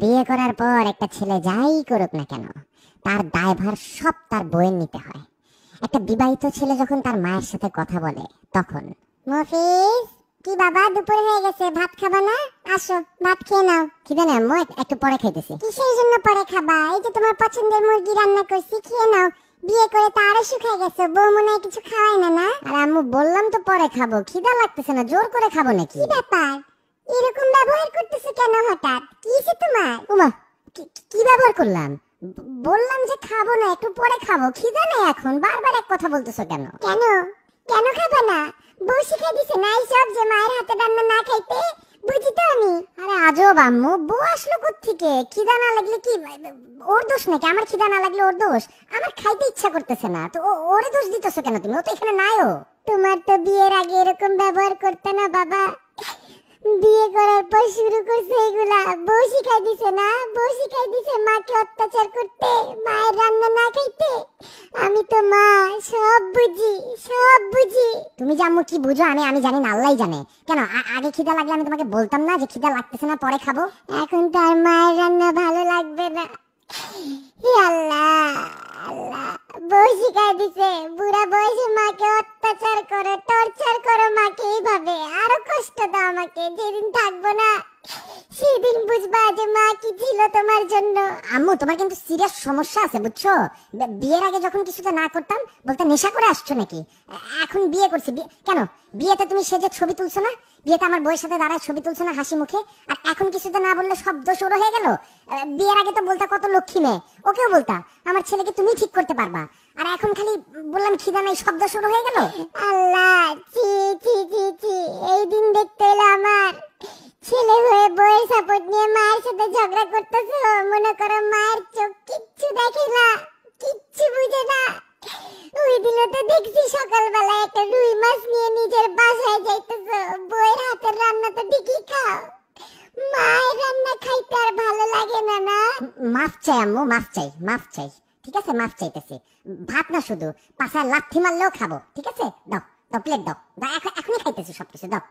বিয়ে করার পর একটা ছেলে যাই করুক না কেন, তার দায়ভার সব তার বউয়ের নিতে হয়। একটা বিবাহিত ছেলে যখন তার মায়ের সাথে কথা বলে তখন, মফিজ কি বাবা, দুপুর হয়ে গেছে, ভাত খাবা না? আসো ভাত খেয়ে নাও। খিদে নেই আম্মু, একটু পরে খাইতেছি। কিসের জন্য পরে খাবা? এই যে তোমার পছন্দের মুরগি রান্না করছি, খেয়ে নাও। বিয়ে করে তো আরো শুকায় গেছে, বউ মনে হয় কিছু খাওয়ায় না। না আরে আম্মু, বললাম তো পরে খাবো, খিদা লাগতেছে না, জোর করে খাবো নাকি? কি ব্যাপার, এরকম ব্যবহার করতেছো কেন হঠাৎ? কি হয়েছে তোমার? উমা, কি ব্যবহার করলাম? বললাম যে খাবো না, একটু পরে খাবো, খিদা নেই এখন, বারবার এক কথা বলতেছো কেন? কেন কেন খাবো না? বউ শিখাই দিছে না এইসব, যে মায়ের হাতে রান্না না খাইতে? বুঝি তো আমি। আরে আজব আম্মু, বউ আসলো কোত্থেকে? খিদা না লাগলে কি ওর দোষ নাকি? আমার খিদা না লাগলে ওর দোষ? আমার খাইতে ইচ্ছা করতেছে না তো ওরে দোষ দিতেছো কেন তুমি? ও তো এখানে নাইও। তোমার তো বিয়ের আগে এরকম ব্যবহার করতে না বাবা, বিয়ে করার পর শুরু করছে এগুলা। বউ শিখাই দিছে না? বউ শিখাই দিছে মাকে অত্যাচার করতে, মায়ের রান্না না খাইতে। আমি তো মা, সব বুঝি, সব বুঝি। তুমি যে আম্মু কি বুঝো আমি জানি না, আল্লাহই জানে। কেন আগে খিদা লাগলে আমি তোমাকে বলতাম না যে খিদা লাগতেছে না, পরে খাবো? এখন তার মায়ের রান্না ভালো লাগবে না। হে আল্লাহ, আল্লাহ বউ শিখাই দিছে বুড়া বয়সে মাকে অত্যাচার করো, টর্চার করো মাকে এইভাবে, আরো কষ্ট দাও আমাকে। যেদিন থাকবো না সেদিন বুঝবা যে মা কি ছিল তোমার জন্য। আম্মু, তোমার কিন্তু সিরিয়াস সমস্যা আছে বুঝছো? বিয়ের আগে যখন কিছুটা না করতাম বলতে নেশা করে আসছো নাকি? এখন বিয়ে করছি, কেন বিয়েতে তুমি সেজে ছবি তুলছো না? বিয়েতে আমার বউয়ের সাথে দাঁড়ায় ছবি তুলছো না হাসি মুখে? আর এখন কিছুতে না বললে শব্দ শুরু হয়ে গেল। বিয়ের আগে তো বলতা কত লক্ষ্মী মেয়ে, ওকেও বলতা আমার ছেলেকে তুমি ঠিক করতে পারবা, আর এখন খালি বললাম খিদা নাই, শব্দ শুরু হয়ে গেল। আল্লাহ, ছি ছি ছি ছি, এই দিন দেখতে এলো আমার। ছেলে হয়ে বউয়ের সাপোর্ট নিয়ে মায়ের সাথে ঝগড়া করতেছো, মনে করো মায়ের চোখ কিচ্ছু দেখে না, কিচ্ছু বুঝে না। ওই দিন তো দেখছি সকালবেলা একটা রুই মাছ নিয়ে নিজের বাসায় যাইতেছো, বউয়ের হাতের রান্না তো ঠিকই খাও, মায়ের রান্না খাইতে আর ভালো লাগে না? না মাফ চাই আম্মু, মাফ চাই, মাফ চাই। ঠিক আছে, মাফ চাইতেছি। ভাত না শুধু, পাশায় লাথি মারলেও খাবো। ঠিক আছে, দাও দাও, প্লেট দাও, এখনই খাইতেছি সবকিছু, দাও।